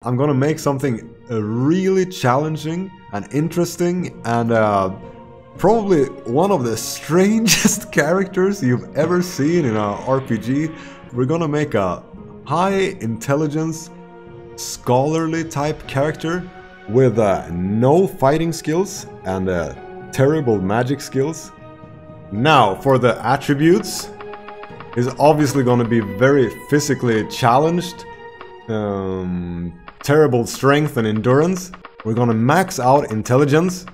I'm gonna make something really challenging and interesting and probably one of the strangest characters you've ever seen in a RPG. We're gonna make a high intelligence, scholarly type character with no fighting skills and terrible magic skills. Now, for the attributes, he's obviously gonna be very physically challenged. Terrible strength and endurance. We're gonna max out intelligence.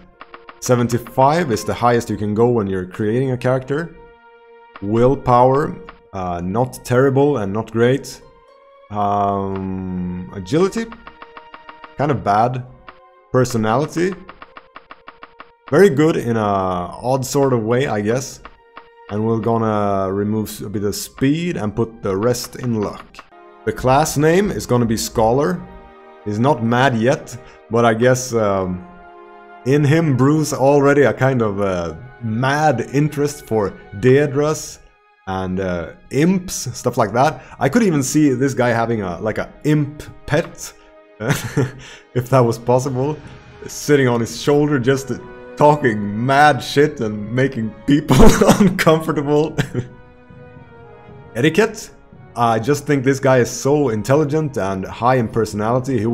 75 is the highest you can go when you're creating a character. Willpower, not terrible and not great. Agility, kind of bad. Personality, very good in a odd sort of way, I guess. And we're gonna remove a bit of speed and put the rest in luck. The class name is gonna be Scholar. He's not mad yet, but I guess in him brews already a kind of mad interest for Daedras and imps, stuff like that. I could even see this guy having like a imp pet, if that was possible, sitting on his shoulder just talking mad shit and making people uncomfortable. Etiquette. I just think this guy is so intelligent and high in personality.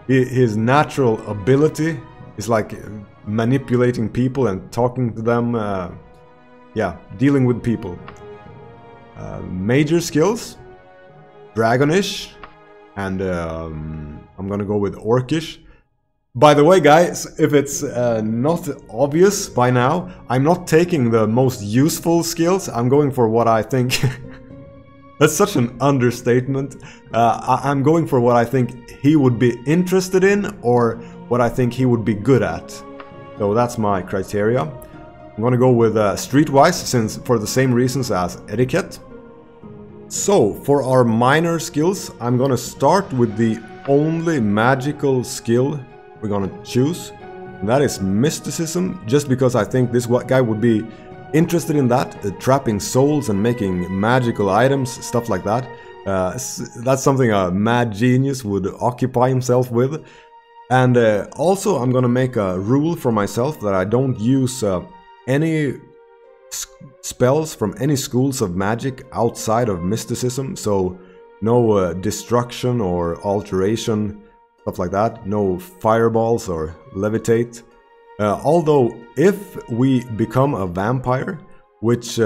His natural ability is like manipulating people and talking to them. Yeah, dealing with people. Major skills, Dragonish, and I'm gonna go with Orcish. By the way, guys, if it's not obvious by now, I'm not taking the most useful skills. I'm going for what I think. That's such an understatement. I'm going for what I think he would be interested in or what I think he would be good at. So that's my criteria. I'm gonna go with Streetwise, since for the same reasons as Etiquette. So for our minor skills, I'm gonna start with the only magical skill we're gonna choose. And that is Mysticism, just because I think this guy would be interested in that, trapping souls and making magical items, stuff like that. That's something a mad genius would occupy himself with. And also I'm gonna make a rule for myself that I don't use any spells from any schools of magic outside of Mysticism. So no destruction or alteration, stuff like that. No fireballs or levitate. Although, if we become a vampire, which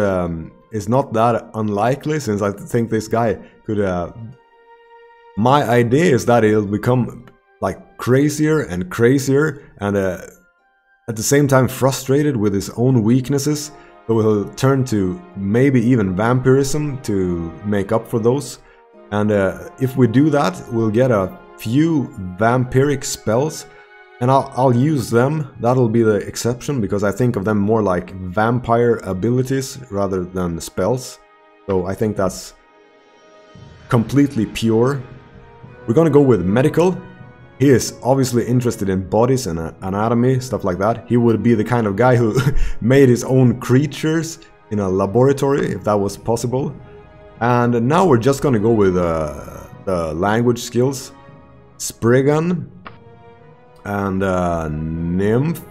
is not that unlikely, since I think this guy could... my idea is that he'll become like crazier and crazier, and at the same time frustrated with his own weaknesses, so he'll turn to maybe even vampirism to make up for those. And if we do that, we'll get a few vampiric spells. And I'll use them. That'll be the exception, because I think of them more like vampire abilities rather than spells. So I think that's completely pure. We're gonna go with medical. He is obviously interested in bodies and anatomy, stuff like that. He would be the kind of guy who made his own creatures in a laboratory, if that was possible. And now we're just gonna go with the language skills. Spriggan. And Nymph.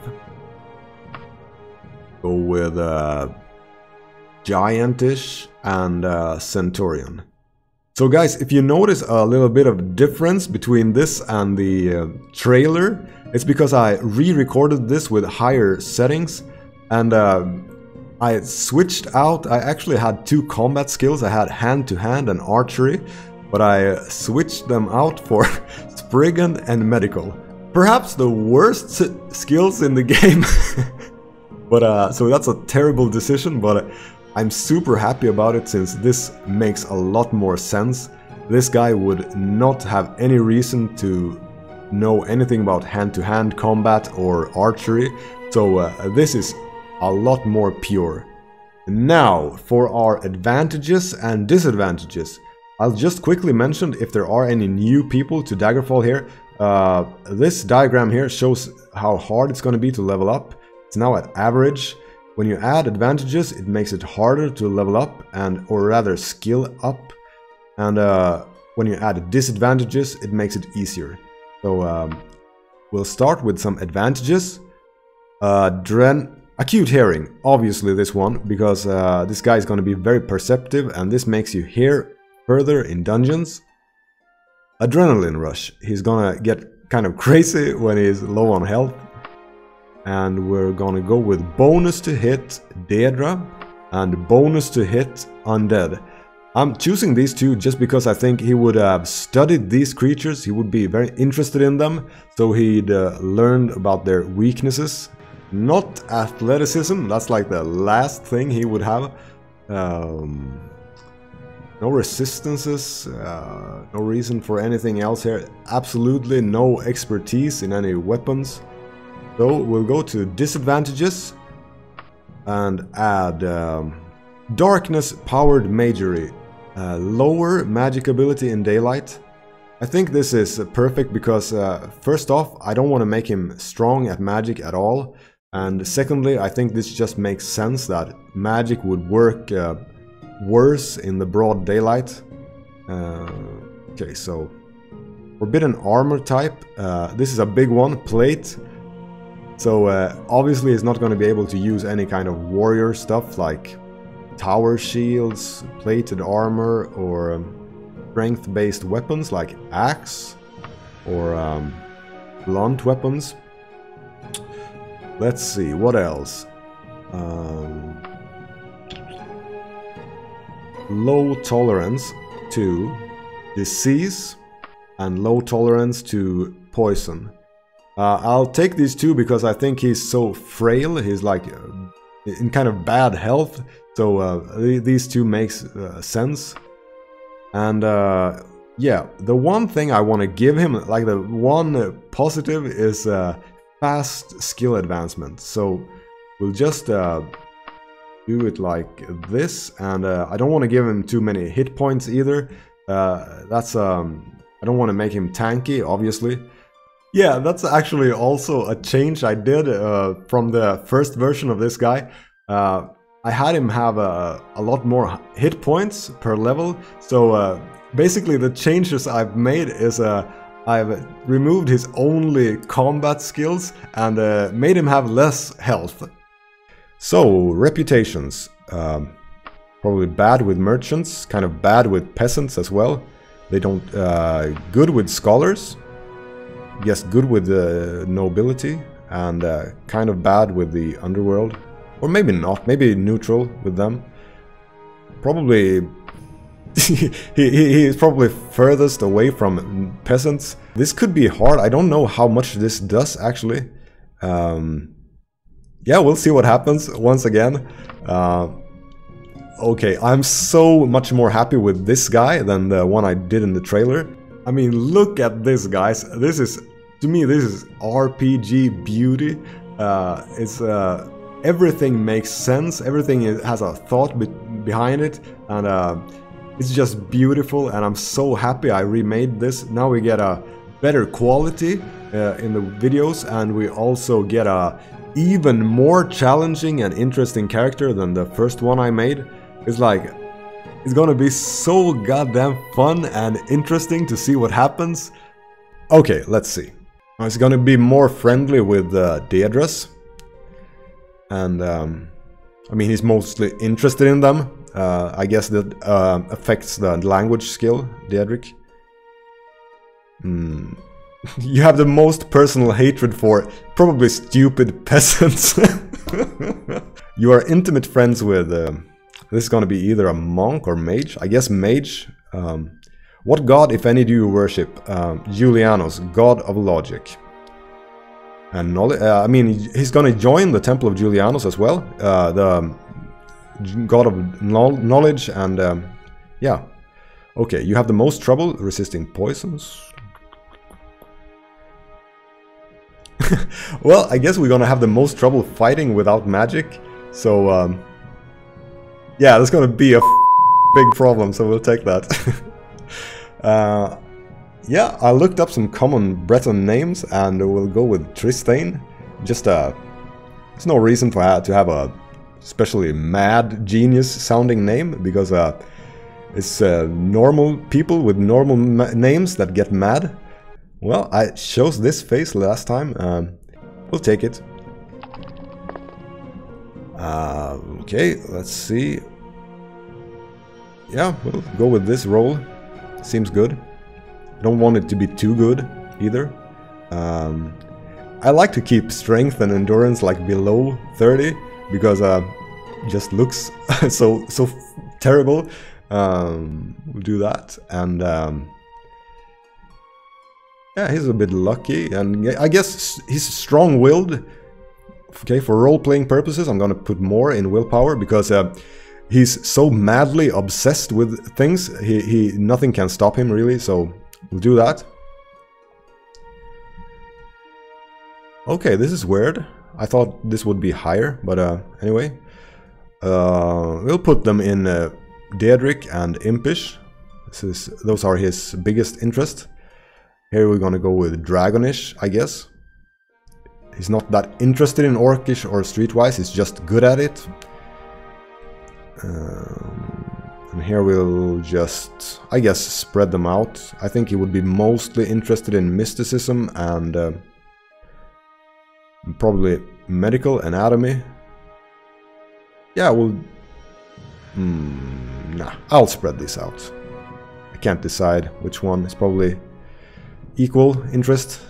Go with Giantish and Centurion. So guys, if you notice a little bit of difference between this and the trailer, it's because I re-recorded this with higher settings, and I switched out. I actually had two combat skills. I had hand-to-hand and archery, but I switched them out for Spriggan and medical. Perhaps the worst skills in the game. But so that's a terrible decision, but I'm super happy about it, since this makes a lot more sense. This guy would not have any reason to know anything about hand-to-hand combat or archery, so this is a lot more pure. Now, for our advantages and disadvantages. I'll just quickly mention if there are any new people to Daggerfall here. This diagram here shows how hard it's going to be to level up. It's now at average. When you add advantages, it makes it harder to level up, or rather skill up. And when you add disadvantages, it makes it easier. So we'll start with some advantages. Acute hearing, obviously this one, because this guy is going to be very perceptive and this makes you hear further in dungeons. Adrenaline rush, he's gonna get kind of crazy when he's low on health. And we're gonna go with bonus to hit D.R.E.A.M and bonus to hit undead. I'm choosing these two just because I think he would have studied these creatures, he would be very interested in them, so he'd learned about their weaknesses. Not athleticism, that's like the last thing he would have. No resistances, no reason for anything else here. Absolutely no expertise in any weapons. So we'll go to disadvantages and add darkness powered magery. Lower magic ability in daylight. I think this is perfect because first off, I don't want to make him strong at magic at all. And secondly, I think this just makes sense that magic would work worse in the broad daylight. Okay, so forbidden armor type. This is a big one, plate. So obviously he's not going to be able to use any kind of warrior stuff like tower shields, plated armor, or strength-based weapons like axe or blunt weapons. Let's see, what else? Low tolerance to disease and low tolerance to poison. I'll take these two because I think he's so frail, he's like in kind of bad health, so these two makes sense. And yeah, the one thing I want to give him, like the one positive, is fast skill advancement. So we'll just do it like this, and I don't want to give him too many hit points either. I don't want to make him tanky, obviously. Yeah, that's actually also a change I did from the first version of this guy. I had him have a lot more hit points per level, so basically the changes I've made is I've removed his only combat skills and made him have less health. So, reputations. Probably bad with merchants, kind of bad with peasants as well. They don't... good with scholars. Yes, good with the nobility. And kind of bad with the underworld. Or maybe not, maybe neutral with them. Probably... he is probably furthest away from peasants. This could be hard, I don't know how much this does actually. Yeah, we'll see what happens once again. Okay, I'm so much more happy with this guy than the one I did in the trailer. I mean, look at this, guys. This is, to me, this is RPG beauty. Everything makes sense. Everything has a thought behind it, and it's just beautiful. And I'm so happy I remade this. Now we get a better quality in the videos, and we also get a even more challenging and interesting character than the first one I made. It's like, it's gonna be so goddamn fun and interesting to see what happens. Okay, let's see. It's gonna be more friendly with Daedras. And, I mean, he's mostly interested in them. I guess that affects the language skill, Daedric. You have the most personal hatred for probably stupid peasants. You are intimate friends with... this is gonna be either a monk or mage. I guess mage. What god, if any, do you worship? Julianos, god of logic. And knowledge. I mean, he's gonna join the Temple of Julianos as well. The god of knowledge and... yeah. Okay, you have the most trouble resisting poisons. Well, I guess we're gonna have the most trouble fighting without magic. So, yeah, that's gonna be a big problem, so we'll take that. Yeah, I looked up some common Breton names, and we'll go with Tristane. Just, there's no reason to have a especially mad, genius-sounding name, because it's normal people with normal names that get mad. Well, I chose this face last time. We'll take it. Okay, let's see. Yeah, we'll go with this roll. Seems good. Don't want it to be too good either. I like to keep strength and endurance like below 30 because just looks so terrible. We'll do that, and yeah, he's a bit lucky, and I guess he's strong-willed. Okay, for role-playing purposes, I'm gonna put more in willpower because he's so madly obsessed with things. Nothing can stop him really, so we'll do that. Okay, this is weird. I thought this would be higher, but anyway, we'll put them in D.R.E.A.M and Impish. Those are his biggest interest. Here we're gonna go with Dragonish, I guess. He's not that interested in Orcish or Streetwise, he's just good at it. And here we'll just, I guess, spread them out. I think he would be mostly interested in Mysticism and probably Medical Anatomy. Yeah, we'll... nah, I'll spread this out. I can't decide which one is probably equal interest.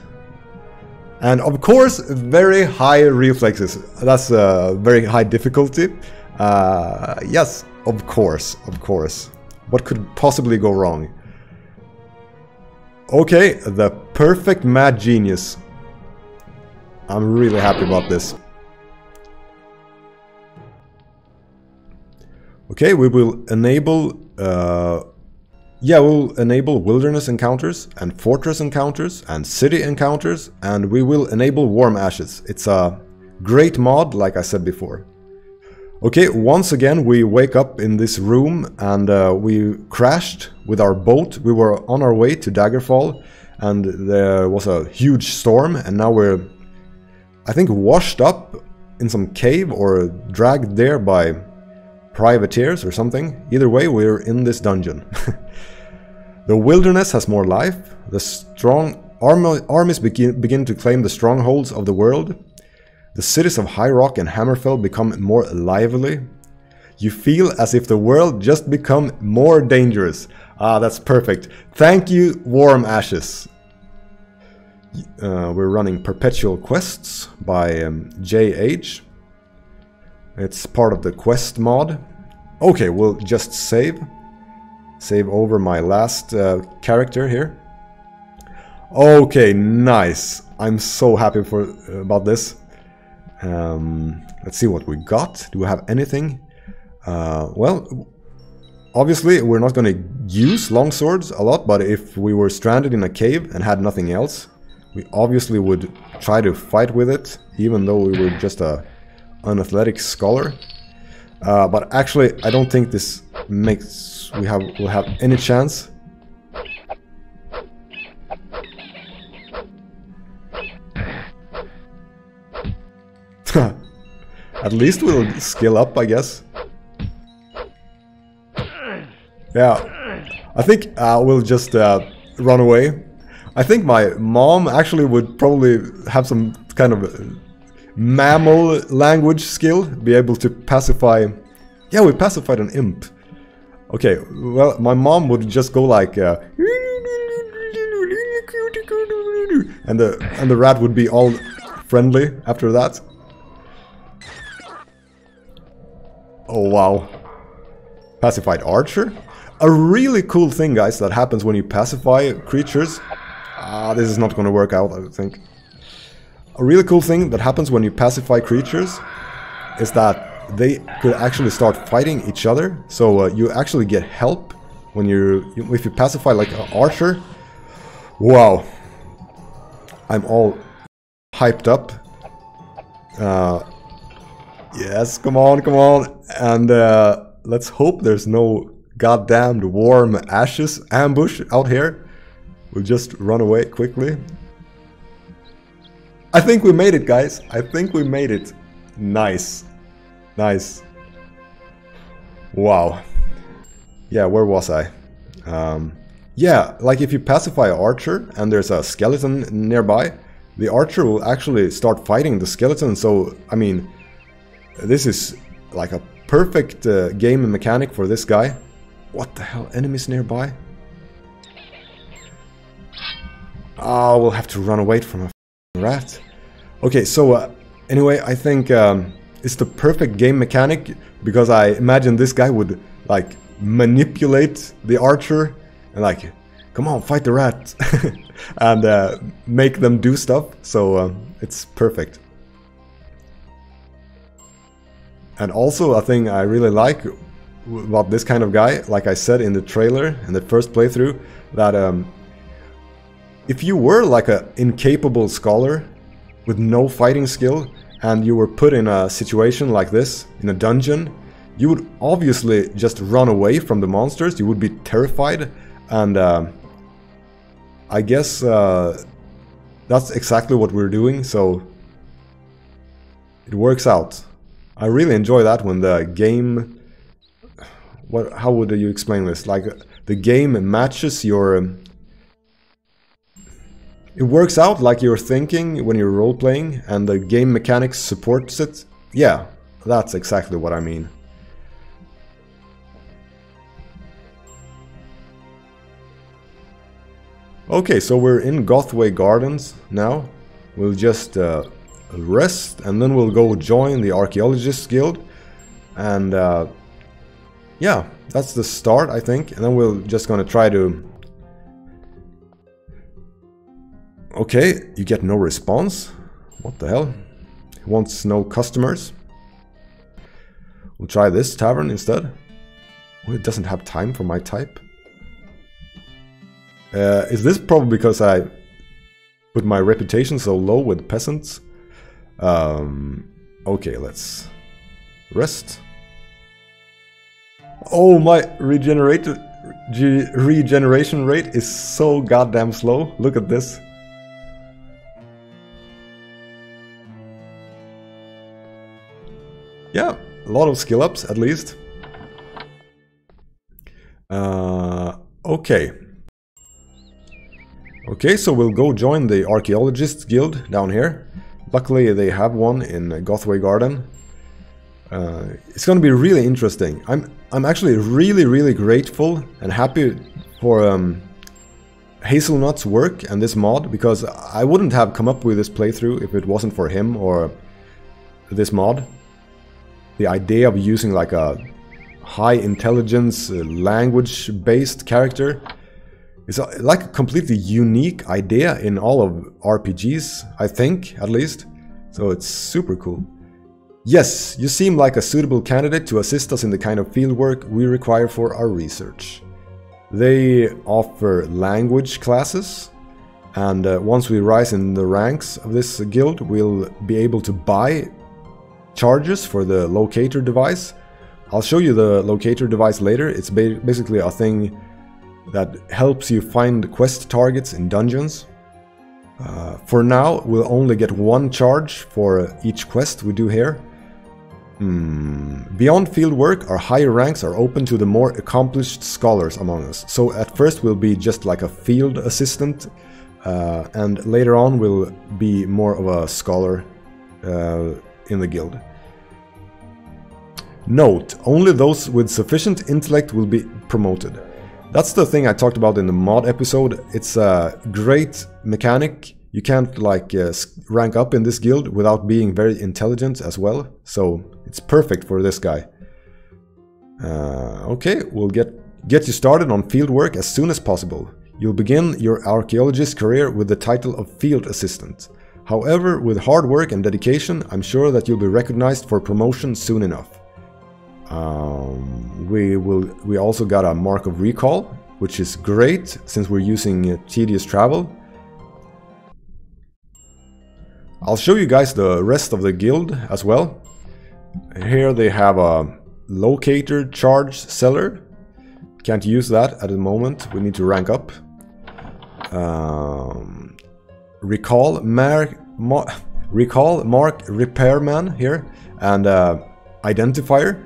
And of course, very high reflexes. That's a very high difficulty. Yes, of course. What could possibly go wrong? Okay, the perfect mad genius. I'm really happy about this. Okay, we will enable we'll enable wilderness encounters and fortress encounters and city encounters, and we will enable warm ashes. It's a great mod, like I said before. Okay, once again we wake up in this room and we crashed with our boat. We were on our way to Daggerfall and there was a huge storm, and now we're, I think, washed up in some cave or dragged there by privateers or something. Either way, we're in this dungeon. The wilderness has more life. The strong armies begin to claim the strongholds of the world. The cities of High Rock and Hammerfell become more lively. You feel as if the world just become more dangerous. Ah, that's perfect. Thank you, Warm Ashes. We're running Perpetual Quests by JH. It's part of the quest mod. Okay, we'll just save over my last character here. Okay, nice. I'm so happy about this. Let's see what we got. Do we have anything? Well, obviously we're not going to use longswords a lot, but if we were stranded in a cave and had nothing else, we obviously would try to fight with it, even though we were just an athletic scholar. But actually, I don't think this makes we'll have any chance. At least we'll skill up, I guess. Yeah, I think we'll just run away. I think my mom actually would probably have some kind of mammal language skill, be able to pacify. Yeah, we pacified an imp. Okay, well, my mom would just go like and the rat would be all friendly after that. Oh wow. Pacified archer? A really cool thing, guys, that happens when you pacify creatures. This is not gonna work out, I think. A really cool thing that happens when you pacify creatures is that they could actually start fighting each other. So you actually get help when if you pacify like an archer. Wow. I'm all hyped up. Yes, come on. And let's hope there's no goddamned warm ashes ambush out here. We'll just run away quickly. I think we made it, guys. I think we made it. Nice. Nice. Wow. Yeah, where was I? Yeah, like if you pacify an archer and there's a skeleton nearby, the archer will actually start fighting the skeleton. So, I mean, this is like a perfect game mechanic for this guy. What the hell? Enemies nearby? Oh, we'll have to run away from a rat. Okay, so anyway, I think it's the perfect game mechanic because I imagine this guy would like manipulate the archer and like, come on, fight the rat, and make them do stuff. So it's perfect. And also a thing I really like about this kind of guy, like I said in the trailer, in the first playthrough, that if you were like an incapable scholar with no fighting skill and you were put in a situation like this, in a dungeon, you would obviously just run away from the monsters. You would be terrified, and I guess that's exactly what we're doing, so it works out. I really enjoy that when the game... how would you explain this? Like, the game matches your... it works out like you're thinking when you're role-playing, and the game mechanics supports it. Yeah, that's exactly what I mean. Okay, so we're in Gothway Gardens now. We'll just rest, and then we'll go join the Archaeologists Guild. And yeah, that's the start, I think. And then we're just gonna try to... Okay, you get no response. What the hell? He wants no customers. We'll try this tavern instead. Oh, it doesn't have time for my type. Is this probably because I put my reputation so low with peasants? Okay, let's rest. Oh, my regeneration rate is so goddamn slow. Look at this. Yeah, a lot of skill ups at least. Okay. Okay, so we'll go join the Archaeologists Guild down here. Luckily they have one in Gothway Garden. It's gonna be really interesting. I'm actually really grateful and happy for Hazelnut's work and this mod, because I wouldn't have come up with this playthrough if it wasn't for him or this mod. The idea of using like a high intelligence language based character is like a completely unique idea in all of RPGs, I think, at least. So it's super cool. Yes, you seem like a suitable candidate to assist us in the kind of fieldwork we require for our research. They offer language classes, and once we rise in the ranks of this guild, we'll be able to buy charges for the locator device. I'll show you the locator device later. It's basically a thing that helps you find quest targets in dungeons. For now, we'll only get one charge for each quest we do here. Beyond fieldwork, our higher ranks are open to the more accomplished scholars among us. So at first we'll be just like a field assistant, and later on we'll be more of a scholar in the guild. Note, only those with sufficient intellect will be promoted. That's the thing I talked about in the mod episode. It's a great mechanic. You can't like rank up in this guild without being very intelligent as well. So it's perfect for this guy. Okay, we'll get you started on fieldwork as soon as possible. You'll begin your archaeologist career with the title of field assistant. However, with hard work and dedication, I'm sure that you'll be recognized for promotion soon enough. We also got a mark of recall, which is great since we're using tedious travel. I'll show you guys the rest of the guild as well. Here they have a locator charge seller. Can't use that at the moment. We need to rank up. Recall mark repairman here, and identifier.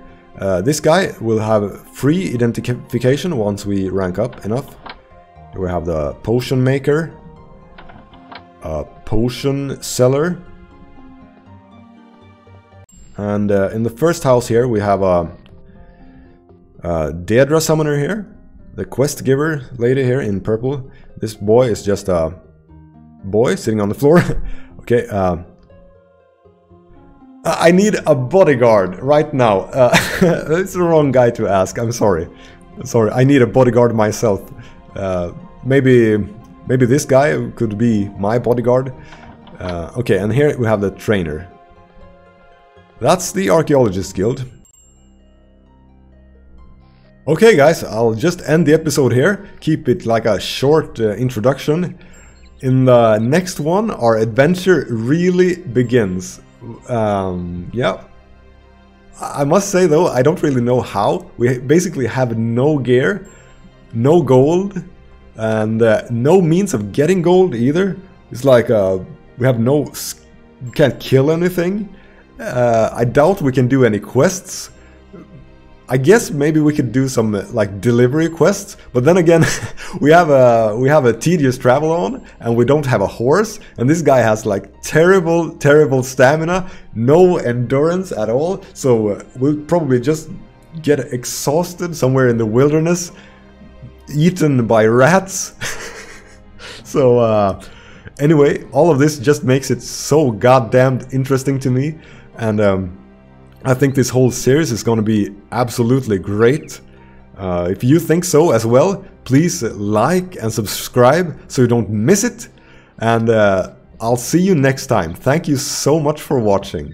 This guy will have free identification once we rank up enough. We have the potion maker, a potion seller, and in the first house here we have a D.R.E.A.M summoner here, the quest giver lady here in purple. This boy is just a boy sitting on the floor. Okay, I need a bodyguard right now. It's the wrong guy to ask. I'm sorry. I need a bodyguard myself. Maybe this guy could be my bodyguard. Okay, and here we have the trainer. That's the Archaeologists Guild. Okay guys, I'll just end the episode here. Keep it like a short introduction. In the next one, our adventure really begins. Yeah. I must say though, I don't really know how. We basically have no gear, no gold, and no means of getting gold either. It's like we have no... can't kill anything. I doubt we can do any quests. I guess maybe we could do some like delivery quests, but then again, we have a tedious travel on, and we don't have a horse, and this guy has like terrible stamina, no endurance at all, so we'll probably just get exhausted somewhere in the wilderness, eaten by rats. So anyway, all of this just makes it so goddamn interesting to me, and I think this whole series is going to be absolutely great. If you think so as well, please like and subscribe so you don't miss it. And I'll see you next time. Thank you so much for watching.